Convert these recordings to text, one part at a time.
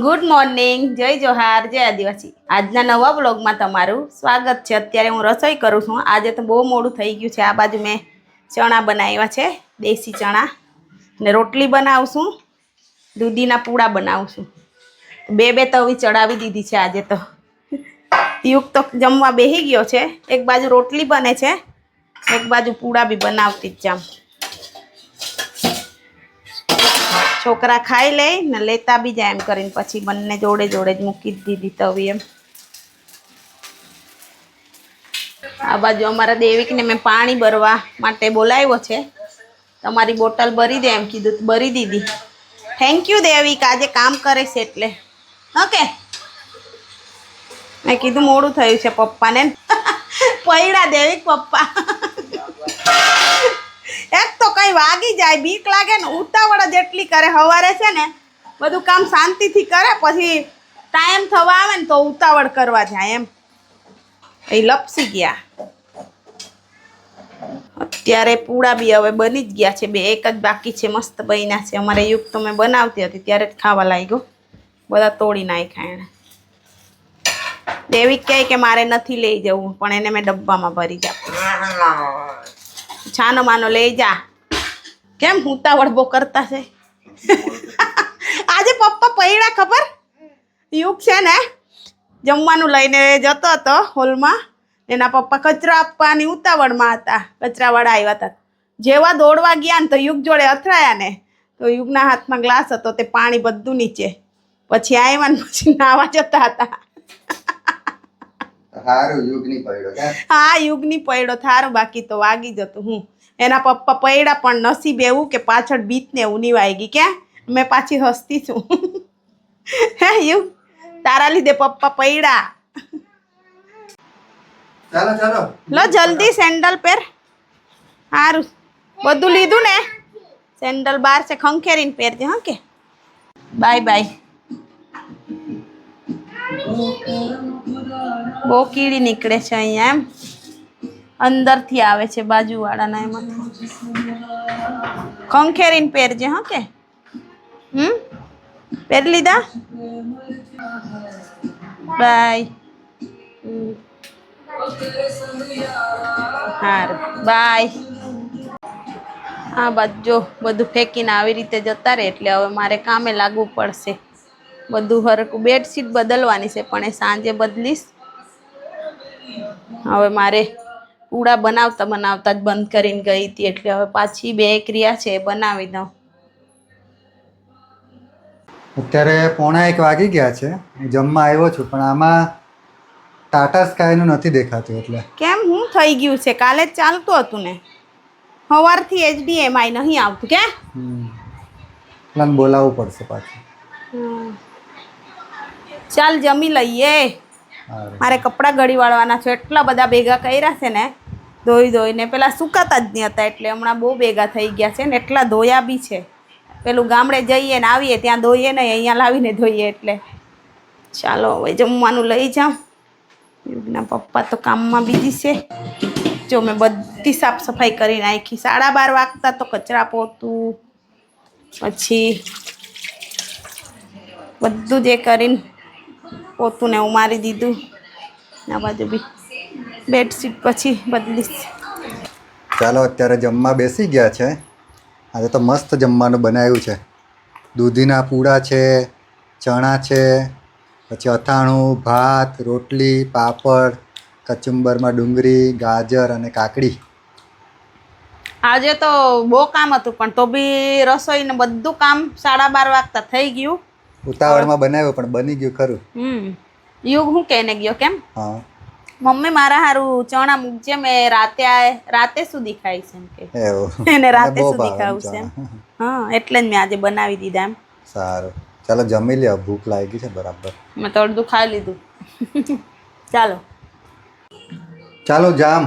Good morning, જય જોહાર, જય આદિવાસી। આજના નવા બ્લોગમાં તમારું સ્વાગત છે। અત્યારે હું રસોઈ કરું છું। આજે તો બહુ મોડું થઈ ગયું છે। આ બાજુ મેં ચણા બનાવ્યા છે, દેશી ચણા, ને રોટલી બનાવું છું, દૂધીના પૂડા બનાવું છું। બે તવી ચડાવી દીધી છે આજે તો। યુગ તો જમવા બેસી ગયો છે। એક બાજુ રોટલી બને છે, એક બાજુ પૂડા બી બનાવતી જ જામ। છોકરા ખાઈ લે ને લેતા બી જાય એમ કરીને પછી બંને જોડે જોડે જ મૂકી દીધી તવી એમ। આ બાજુ અમારા દેવિકને મેં પાણી ભરવા માટે બોલાવ્યો છે। તમારી બોટલ ભરી દે એમ કીધું, ભરી દીધી। થેન્ક યુ દેવિક, આજે કામ કરે છે એટલે। ઓકે, મેં કીધું મોડું થયું છે પપ્પાને। પૈડા દેવિક પપ્પા। એક તો કઈ વાગી જાય, બીક લાગે ને, ઉતાવળ જેટલી કરે। સવારે છે ને બધું કામ શાંતિથી કરે, પછી ટાઈમ થવા આવે ને તો ઉતાવળ કરવા જાય એમ। એ લપસી ગયા। અત્યારે પૂડા બી હવે બની જ ગયા છે, બે એક જ બાકી છે, મસ્ત બન્યા છે। અમારે યુગ તો મેં બનાવતી હતી ત્યારે જ ખાવા લાગ્યો, બધા તોડી નાખ્યા એણે। દેવિક કહે કે મારે નથી લઈ જવું, પણ એને મેં ડબ્બામાં ભરી જા। છાનો માનો લઈ જા। કેમ ઉતાવળ બહુ કરતા છે? આજે પપ્પા પૈડા ખબર? યુગ છે ને જમવાનું લઈને જતો હતો હોલમાં, એના પપ્પા કચરા આપવાની ઉતાવળમાં હતા, કચરાવાળા આવ્યા હતા। જેવા દોડવા ગયા ને તો યુગ જોડે અથડાયા ને તો યુગના હાથમાં ગ્લાસ હતો, તે પાણી બધું નીચે। પછી આવ્યા ને પછી નાવા જતા હતા। હારું યુગની પડ્યો કે? હા, યુગની પડ્યો થારું, બાકી તો વાગી જતું। હું એના પપ્પા પૈડા, પણ નસીબ એવું કે પાછળ બીતને ઉની વાગી કે મેં પાછી હસતી છું। હે યુગ, તારા લીધે પપ્પા પૈડા। ચાલો ચાલો લો જલ્દી સેન્ડલ પહેર। સારું, બધું લીધું ને? સેન્ડલ બહાર છે, ખંખેરીને પહેરજે હા કે? Bye bye. બહુ કીડી નીકળે છે અહીંયા એમ, અંદરથી આવે છે બાજુવાળાના એમાંથી। ખંખેરીને પહેરજે હા કે? પહેરી લીધા? બાય। હારું બાય। આ બાજુ બધું ફેંકીને આવી રીતે જતા રહે એટલે હવે મારે કામે લાગવું પડશે। બધું હરકું, બેડશીટ બદલવાની છે પણ એ સાંજે બદલીશ। હવે મારે પૂડા બનાવતા બનાવતા જ બંધ કરીને ગઈ હતી, એટલે હવે પાછી બે ક્રિયા છે એ બનાવી દઉં। અત્યારે 1:45 વાગી ગયા છે, હું જમવા આવ્યો છું, પણ આમાં ટાટા સ્કાયનું નથી દેખાતું। એટલે કેમ, હું થઈ ગયું છે? કાલે જ ચાલતું હતું ને, સવારથી HDMI નહીં આવતું કે? પ્લાન બોલાવવું પડશે પાછું। ચાલ જમી લઈએ। હારું। મારે કપડાં ગળી વાળવાના છે, એટલા બધા ભેગા કર્યા છે ને, ધોઈ ધોઈને પેલા સુકાતા જ નહીં હતા, એટલે હમણાં બહુ ભેગા થઈ ગયા છે ને, એટલા ધોયા બી છે। પેલું ગામડે જઈએ ને આવીએ ત્યાં ધોઈએ નહીં, અહીંયા લાવીને ધોઈએ। એટલે ચાલો હવે જમવાનું લઈ જાઉં। યુગના પપ્પા તો કામમાં બીજી છે। જો મેં બધી સાફ સફાઈ કરી નાખી। 12:30 વાગતા તો કચરા પોતું, પછી બધું જે કરીને પોતું ને ઉમારી દીધું। આ બાજુ બી બેડશીટ પછી બદલીશ। ચાલો અત્યારે જમવા બેસી ગયા છે। આજે તો મસ્ત જમવાનું બનાવ્યું છે। દૂધીના પૂડા છે, ચણા છે, પછી અથાણું, ભાત, રોટલી, પાપડ, કચુંબરમાં ડુંગળી, ગાજર અને કાકડી। આજે તો બહુ કામ હતું, પણ તો બી રસોઈ ને બધું કામ 12:30 વાગતા થઈ ગયું। ઉતાવળમાં બનાવ્યો પણ બની ગયું ખરું। યુગ હું કહીને ગયો કેમ? હા, મમ્મી મારા હારું ચણા મૂકજે, મેં રાતે સુધી ખાઈશ એમ કે। એવું એને રાતે બહુ સુધી ભાવે ખાવું છે એમ। હા, એટલે જ મેં આજે બનાવી દીધા એમ। સારું, ચાલો જમી લે, ભૂખ લાગી છે બરાબર। મેં તો અડધું ખાઈ લીધું। ચાલો ચાલો જામ,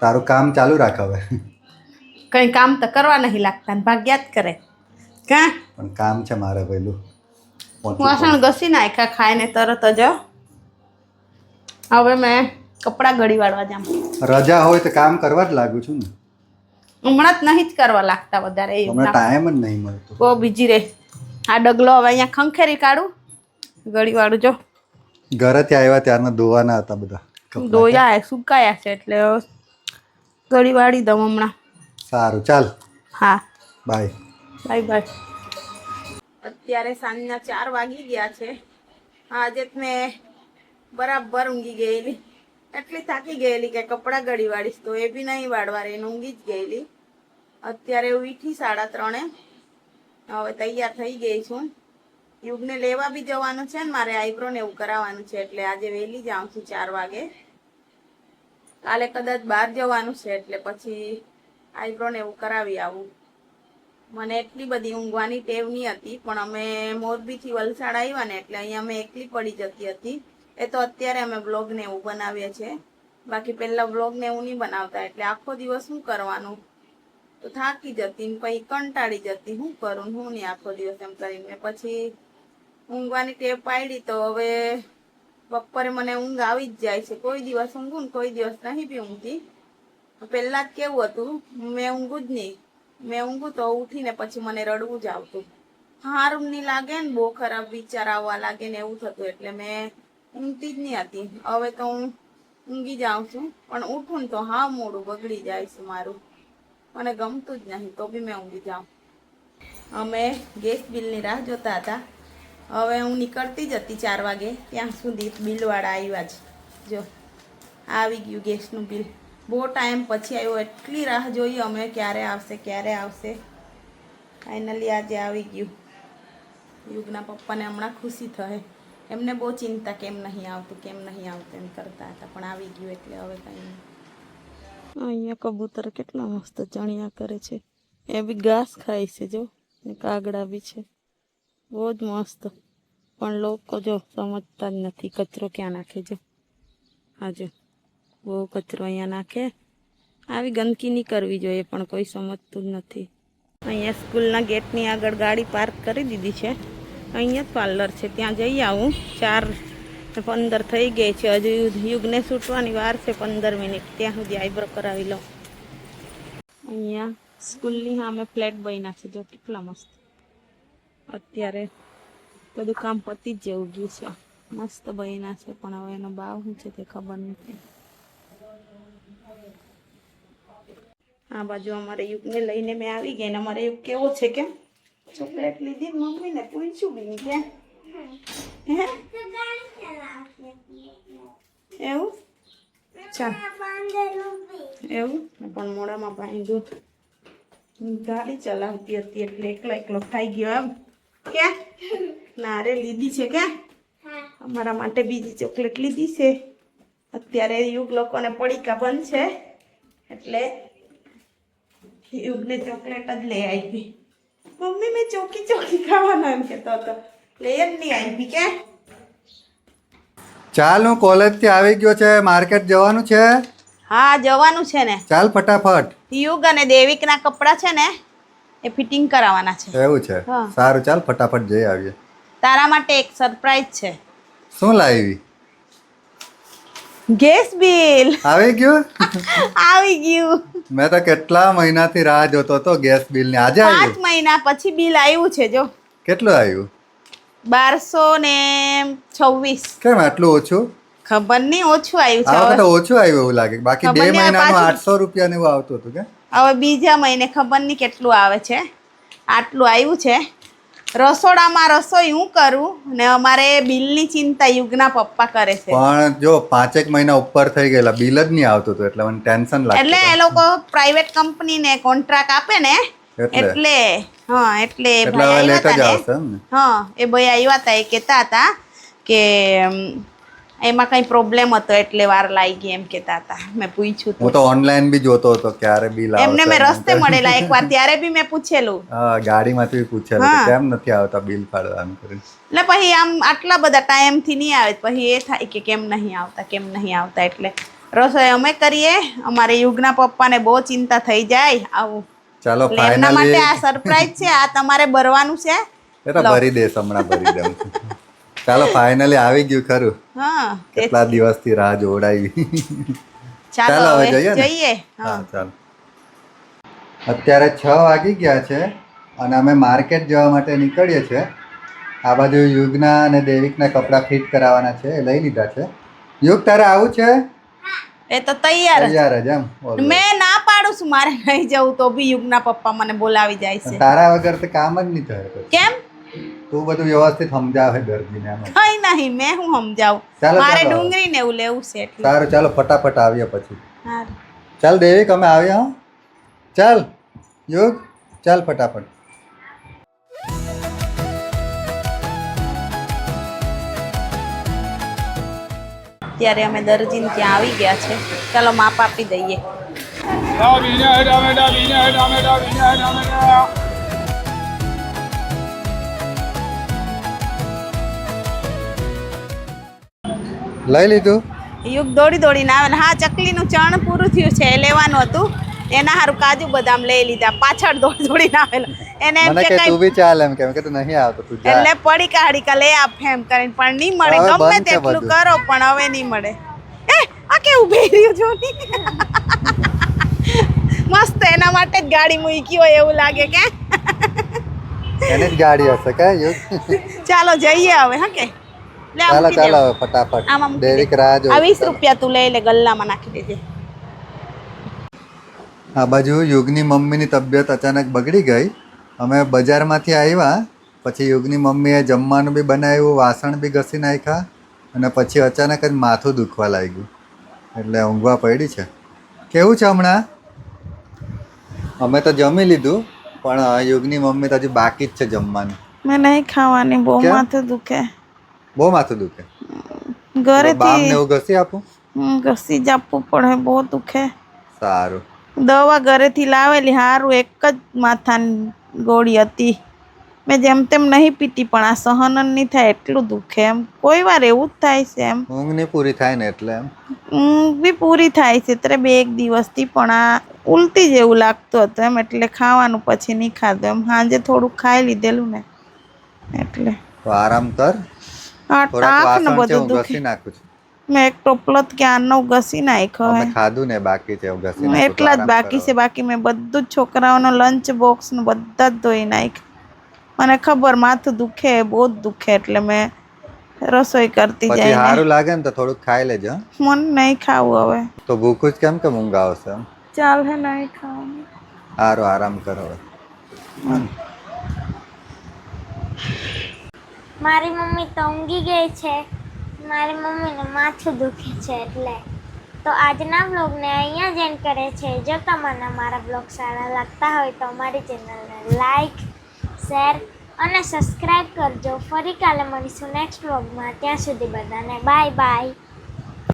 તારું કામ ચાલુ રાખ હવે। કઈ કામ તો કરવા નહીં લાગતા ને ભાગ્યા જ કરે કા? પણ કામ છે મારે પેલું વાસણ ઘસી નાખ્યા ખાઈને તરત જ। હવે મેં કપડાં ગળી વાળવા જામ। રજા હોય તો કામ કરવા જ લાગુ છું ને। હમણાં જ નહીં જ કરવા લાગતા વધારે હમણાં ટાઈમ જ નહીં મળતો. બહુ બીજી રે. આ ડગલો હવે અહીંયા ખંખેરી કાઢું ગળી વાળું જો ઘરેથી આવ્યા ત્યારના ધોવાના હતા બધા કપડાં. ધોયા સુકાયા છે એટલે ગળી વાળી દઉં હમણાં. સારું ચાલ હા બાય. Bye bye. અત્યારે સાંજના 4 વાગી ગયા છે. આજે મેં બરાબર ઊંઘી ગયેલી, એટલી થાકી ગયેલી કે કપડાં ગળી વાળીશ તો એ બી નહીં વાળવા રે, ઊંઘી જ ગયેલી. અત્યારે ઉઠી 3:30. હવે તૈયાર થઈ ગઈ છું. યુગને લેવા બી જવાનું છે ને મારે આઈબ્રો ને એવું કરાવવાનું છે એટલે આજે વહેલી જાઉં છું 4 વાગે. કાલે કદાચ બહાર જવાનું છે એટલે પછી આઈબ્રો ને એવું કરાવી આવું. મને એટલી બધી ઊંઘવાની ટેવ નહીં હતી પણ અમે મોરબીથી વલસાડ આવ્યા ને એટલે અહીંયા અમે એકલી પડી જતી હતી. એ તો અત્યારે અમે બ્લોગ ને એવું બનાવીએ છીએ, બાકી પહેલા બ્લોગ ને એવું નહીં બનાવતા એટલે આખો દિવસ શું કરવાનું તો થાકી જતી ને પછી કંટાળી જતી, શું કરું હું નહીં આખો દિવસ એમ કરીને પછી ઊંઘવાની ટેવ પાડી. તો હવે બપોરે મને ઊંઘ આવી જ જાય છે. કોઈ દિવસ ઊંઘું ને કોઈ દિવસ નહીં બી ઊંઘતી. પહેલા જ કેવું હતું, મેં ઊંઘું જ નહીં, મેં ઊંઘું તો ઉઠીને પછી મને રડવું જ આવતું, સારું નહીં લાગે ને બહુ ખરાબ વિચાર આવવા લાગે ને એવું થતું એટલે મેં ઊંઘતી જ નહીં હતી. હવે તો હું ઊંઘી જાઉં છું પણ ઉઠું ને તો હા મોડું બગડી જાય છે મારું, મને ગમતું જ નહીં તો બી મેં ઊંઘી જાઉં. અમે ગેસ બિલની રાહ જોતા હતા. હવે હું નીકળતી જ હતી 4 વાગે, ત્યાં સુધી બિલવાળા આવ્યા જ. જો આવી ગયું ગેસનું બિલ, બહુ ટાઈમ પછી આવ્યો, એટલી રાહ જોઈ અમે ક્યારે આવશે ક્યારે આવશે. ફાઇનલી આજે આવી ગયું. યુગના પપ્પાને હમણાં ખુશી થાય, એમને બહુ ચિંતા કેમ નહીં આવતું એમ કરતા હતા પણ આવી ગયું એટલે હવે કંઈ નહીં. અહીંયા કબૂતર કેટલા મસ્ત ચણિયા કરે છે, એ બી ઘાસ ખાય છે જો, ને કાગડા બી છે, બહુ જ મસ્ત. પણ લોકો જો સમજતા જ નથી, કચરો ક્યાં નાખે જો, હા જો બહુ કચરો અહીંયા નાખે. આવી ગંદકી નહીં કરવી જોઈએ પણ કોઈ સમજતું જ નથી. અહીંયા સ્કૂલના ગેટની આગળ ગાડી પાર્ક કરી દીધી છે. અહીંયા જ પાર્લર છે, ત્યાં જઈ આવું. 4:15 થઈ ગઈ છે, હજુ યુગને છૂટવાની વાર છે 15 મિનિટ, ત્યાં સુધી આઈબ્રો કરાવી લઉં. અહીંયા સ્કૂલની સામે ફ્લેટ બન્યા છે જો, કેટલા મસ્ત. અત્યારે બધું કામ પતી જ જેવું ગયું છે, મસ્ત બન્યા છે પણ હવે એનો ભાવ શું છે તે ખબર નથી. આ બાજુ અમારે યુગને લઈને મેં આવી ગઈ ને અમારે યુગ કેવો છે કે ચોકલેટ લીધી મમ્મીને પૂછ્યું બી કે એવું ચાલ એવું પણ મોડામાં બાંધ્યું. ગાડી ચલાવતી હતી એટલે એકલો ખાઈ ગયો એમ કે ના રે લીધી છે કે અમારા માટે બીજી ચોકલેટ લીધી છે. અત્યારે યુગ લોકોને પડીકા બંધ છે એટલે યુગને ચોકલેટ જ લઈ આવી. મમ્મી મેં ચોકી ખાવાનો એમ કહેતો હતો, લઈ જ નહીં આવી કે. ચાલ હું કોલેજથી આવી ગયો છે, માર્કેટ જવાનું છે. હા જવાનું છે ને, ચાલ ફટાફટ. યુગ અને દેવિકના કપડાં છે ને એ ફિટિંગ કરાવવાના છે. એવું છે, હા. સારું ચાલ ફટાફટ જઈ આવીએ. તારા માટે એક સરપ્રાઈઝ છે. શું લાવી? ગેસ બિલ આવી ગયું? આવી ગયું. મેં તો કેટલા મહિનાથી રાહ જોતો હતો ગેસ બિલની. આજે 5 આવ્યું? મહિના પછી બિલ આવ્યું છે જો, કેટલું આવ્યું? 1226. કેમ આટલું ઓછું? ખબર નહીં, ઓછું આવ્યું આ છે. વખતે ઓછું આવ્યું એવું લાગે. બાકી ખબર 2 નહીં, હવે મહિનાનું પાછું 800 રૂપિયા ને એવું આવતું હતું કે હવે બીજા મહિને ખબર નહીં કેટલું આવે છે. આટલું આવ્યું છે. રસોડામાં રસોઈ હું કરું ને અમારે બિલની ચિંતા યુગના પપ્પા કરે છે. પણ જો 5 મહિના ઉપર થઈ ગયેલા બિલ જ નહીં આવતું હતું એટલે મને ટેન્શન લાગતું એટલે એ લોકો પ્રાઇવેટ કંપનીને કોન્ટ્રાક્ટ આપે ને એટલે હા એટલે એટલે ભાઈ હવે લેટ જ આવ્યા આવશે હતા એમ ને, ને? હા એ ભાઈ આવ્યા હતા, એ કહેતા હતા કે એમાં કઈ પ્રોબ્લેમ હતો એટલે વાર લાગી એમ કહેતા હતા. મેં પૂછ્યું હું તો ઓનલાઈન બી જોતો હતો ક્યારે બિલ આવશે. એમને મેં રસ્તે મળેલા એકવાર, ત્યારે બી મેં પૂછેલું. હા ગાડીમાંથી બી પૂછેલું કે કેમ નથી આવતા બિલ ફાળવાનું કરીને. એટલે પછી આમ આટલા બધા ટાઈમથી નહીં આવે પછી એ થાય કે કેમ નહીં આવતા એટલે રસોઈ અમે કરીએ. અમારે યુગના પપ્પાને બહુ ચિંતા થઈ જાય આવું. ચાલો એટલે એમના માટે ફાઇનલી આ સરપ્રાઈઝ છે, આ તમારે ભરવાનું છે. એ તો ભરી દઈશ, હમણાં ભરી દઉં. ચાલો ફાઇનલી આવી ગયું ખરું. હા કેટલા દિવસથી રાહ જોડાવી. ચાલો હવે જઈએ. હા ચાલો. અત્યારે 6 વાગી ગયા છે અને અમે માર્કેટ જવા માટે નીકળીએ છીએ. આ બાજુ યુગના અને દેવિકના કપડાં ફિટ કરાવવાના છે, એ લઈ લીધા છે. યુગ તારે આવું છે? એ તો તૈયાર જ. તૈયાર જ એમ. મેં ના પાડું છું મારે નહીં જવું તો બી યુગના પપ્પા મને બોલાવી જાય છે. તારા વગર તો કામ જ નહીં થાય. કેમ? તું બધું વ્યવસ્થિત સમજાવે દર્દીને એમ. કઈ નહીં, મેં હું સમજાવું. ચાલો, મારે ચાલો. ડુંગળી ને એવું લેવું છે એટલે. સારું, ચાલો ફટાફટ આવીએ પછી. સારું. ચાલ દેવિક, અમે આવ્યા હો. ચાલ યુગ, ચાલ ફટાફટ. ત્યારે અમે દરજીને ત્યાં આવી ગયા છે. ચાલો માપ આપી દઈએ. લઈ લીધું? યુગ દોડી દોડીને આવે ને. હા, ચકલીનું ચણ પૂરું થયું છે, એ લેવાનું હતું. એના હારું કાજુ બદામ લઈ લીધા. પાછળ દોડી દોડીને આવેલો. એને એમ મને કે કે તું બી ચાલ એમ કે તું નહીં આવતો, તું જા. એટલે પડી કાઢી લઈ આપ એમ કરીને, પણ નહીં મળે. હવે ગમે બંધ છે તેટલું બધું. કરો પણ હવે નહીં મળે. એ આ કેવું ભેર્યું જો ની. મસ્ત, એના માટે જ ગાડી મૂકી હોય એવું લાગે કે. એની જ ગાડી હશે કે યુગ? ચાલો જઈએ હવે. હા કે લે આ ચાલો મૂકી ચાલો દેવું. હવે ફટાફટ. આમાં મૂકી દે. દેવિક રાહ જો. આ 20 રૂપિયા તું લઈ લે, ગલ્લામાં નાખી દેજે. આ બાજુ યુગની મમ્મીની તબિયત અચાનક બગડી ગઈ. અમે બજારમાંથી આવ્યા પછી યુગની મમ્મીએ જમવાનું બી બનાવ્યું, વાસણ બી ઘસી નાખ્યા અને પછી અચાનક જ માથું દુખવા લાગ્યું એટલે ઊંઘવા પડી છે. કેવું છે હમણાં? અમે તો જમી લીધું પણ યુગની મમ્મી તો હજી બાકી જ છે જમવાનું. મેં નહીં ખાવાની, બહુ કેમ? માથું દુખે. બહુ માથું દુખે. બામ ને ઘરેથી એવું ઘસી આપું? ઘસી જ આપવું પડે, બહુ દુખે. સારું. દવા ઘરેથી લાવેલી, હારું એક જ માથાની ગોળી હતી. મેં જેમ તેમ નહીં પીતી પણ આ સહન જ નહીં થાય, એટલું દુખે. એમ કોઈ વાર એવું જ થાય છે. એમ ઊંઘ નહીં પૂરી થાય ને એટલે એમ. ઊંઘ બી પૂરી થાય છે ત્યારે 2-1 દિવસથી, પણ આ ઉલટી જેવું લાગતું હતું એમ, એટલે ખાવાનું પછી નહીં ખાધું. એમ સાંજે થોડુંક ખાઈ લીધેલું ને એટલે. તો આરામ કર. આ થોડાક ટાંક ને વાસણ છે બધું હું દુખે. ઘસી નાખું છું. મેં એક ટોપલો જ ક્યારનો ઘસી નાખ્યો. અમે ખાધું ને બાકી છે, હું ઘસી નાખું. એટલા જ આરામ બાકી કરો. છે. બાકી મેં બધું જ છોકરાઓનો લંચ બોક્સ ને બધા જ ધોઈ નાખ્યું. મને ખબર માથું દુખે, બહુ જ દુખે, એટલે મેં રસોઈ કરતી પછી જાય. સારું લાગે ને તો થોડુંક ખાઈ લેજો હં? મને નહીં ખાવું હવે. તો ભૂખું જ કેમ કે ઊંઘ આવશે એમ. ચાલ હે, નહીં ખાવાનું. સારું, આરામ કરો હવે. મારી મમ્મી તો ઊંઘી ગઈ છે. મારી મમ્મીને માથું દુખે છે એટલે. તો આજના બ્લોગને અહીંયા જ એન્ડ કરે છે. જો તમને મારા બ્લોગ સારા લાગતા હોય તો અમારી ચેનલને લાઈક, શેર અને સબસ્ક્રાઈબ કરજો. ફરી કાલે મળીશું નેક્સ્ટ બ્લોગમાં. ત્યાં સુધી બધાને બાય બાય.